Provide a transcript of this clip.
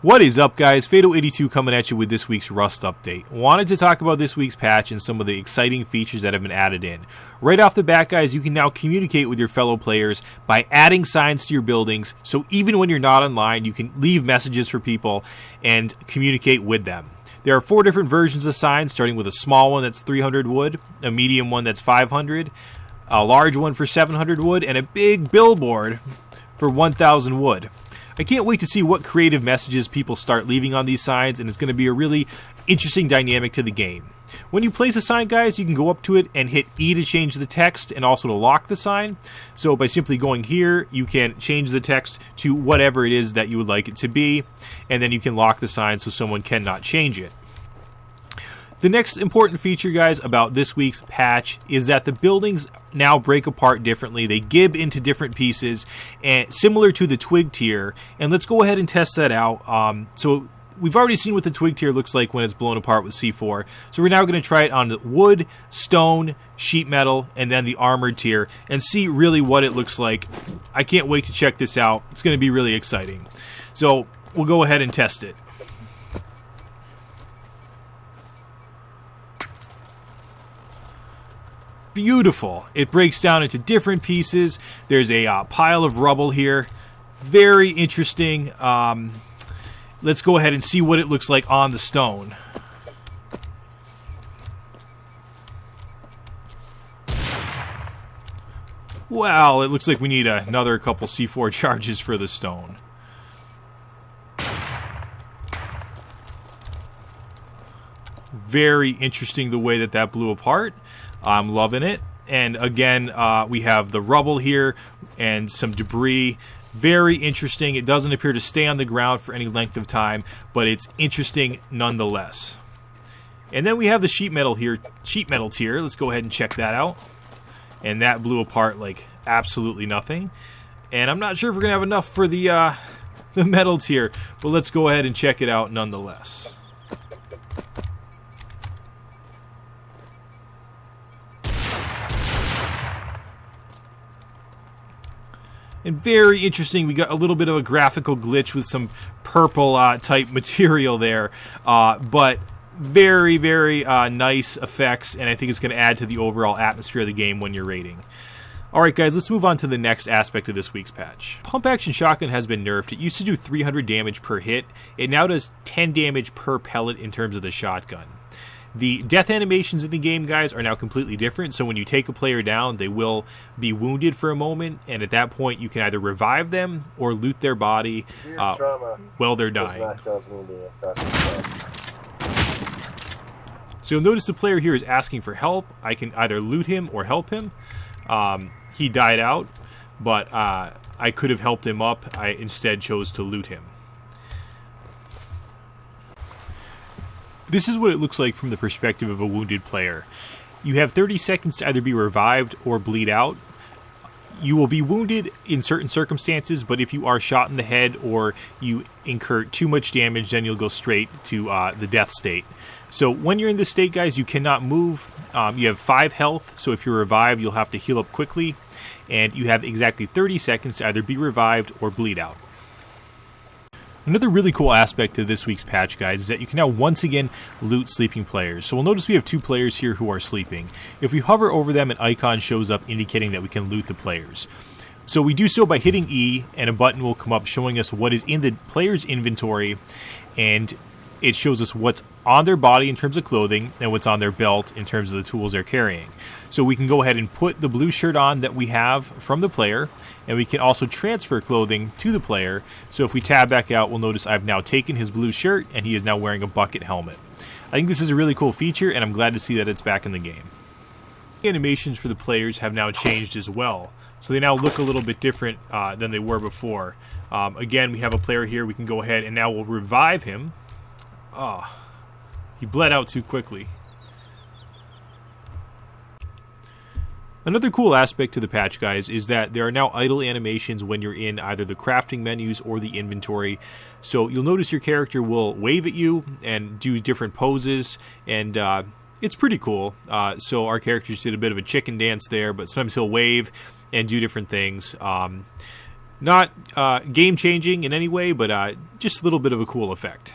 What is up, guys? Fatal82 coming at you with this week's Rust update. Wanted to talk about this week's patch and some of the exciting features that have been added in. Right off the bat, guys, you can now communicate with your fellow players by adding signs to your buildings, so even when you're not online, you can leave messages for people and communicate with them. There are 4 different versions of signs, starting with a small one that's 300 wood, a medium one that's 500, a large one for 700 wood, and a big billboard for 1,000 wood. I can't wait to see what creative messages people start leaving on these signs, and it's going to be a really interesting dynamic to the game. When you place a sign, guys, you can go up to it and hit E to change the text and also to lock the sign. So by simply going here, you can change the text to whatever it is that you would like it to be, and then you can lock the sign so someone cannot change it. The next important feature, guys, about this week's patch is that the buildings now break apart differently. They gib into different pieces, and similar to the twig tier. And let's go ahead and test that out. So we've already seen what the twig tier looks like when it's blown apart with C4. So we're now going to try it on the wood, stone, sheet metal, and then the armored tier, and see really what it looks like. I can't wait to check this out. It's going to be really exciting. So we'll go ahead and test it. Beautiful. It breaks down into different pieces. There's a pile of rubble here. Very interesting. Let's go ahead and see what it looks like on the stone. Wow, it looks like we need another couple C4 charges for the stone. Very interesting the way that blew apart. I'm loving it. And again, we have the rubble here and some debris. Very interesting. It doesn't appear to stay on the ground for any length of time, but it's interesting nonetheless. And then we have the sheet metal tier. Let's go ahead and check that out. And that blew apart like absolutely nothing. And I'm not sure if we're gonna have enough for the metal tier, but let's go ahead and check it out nonetheless. And very interesting, we got a little bit of a graphical glitch with some purple type material there. But very, very nice effects, and I think it's going to add to the overall atmosphere of the game when you're raiding. Alright guys, let's move on to the next aspect of this week's patch. Pump action shotgun has been nerfed. It used to do 300 damage per hit. It now does 10 damage per pellet in terms of the shotgun. The death animations in the game, guys, are now completely different. So when you take a player down, they will be wounded for a moment, and at that point you can either revive them or loot their body while they're dying. So you'll notice the player here is asking for help. I can either loot him or help him. He died out, but I could have helped him up. I instead chose to loot him. This is what it looks like from the perspective of a wounded player. You have 30 seconds to either be revived or bleed out. You will be wounded in certain circumstances, but if you are shot in the head or you incur too much damage, then you'll go straight to the death state. So when you're in this state, guys, you cannot move. You have 5 health, so if you're revived, you'll have to heal up quickly. And you have exactly 30 seconds to either be revived or bleed out. Another really cool aspect to this week's patch, guys, is that you can now once again loot sleeping players. So we'll notice we have 2 players here who are sleeping. If we hover over them, an icon shows up indicating that we can loot the players. So we do so by hitting E, and a button will come up showing us what is in the player's inventory, and it shows us what's on their body in terms of clothing and what's on their belt in terms of the tools they're carrying. So we can go ahead and put the blue shirt on that we have from the player, and we can also transfer clothing to the player. So if we tab back out, we'll notice I've now taken his blue shirt and he is now wearing a bucket helmet. I think this is a really cool feature, and I'm glad to see that it's back in the game. The animations for the players have now changed as well. So they now look a little bit different than they were before. Again, we have a player here. We can go ahead and now we'll revive him. He bled out too quickly. Another cool aspect to the patch, guys, is that there are now idle animations when you're in either the crafting menus or the inventory. So you'll notice your character will wave at you and do different poses, and it's pretty cool. So our character just did a bit of a chicken dance there, but sometimes he'll wave and do different things. Not game-changing in any way, but just a little bit of a cool effect.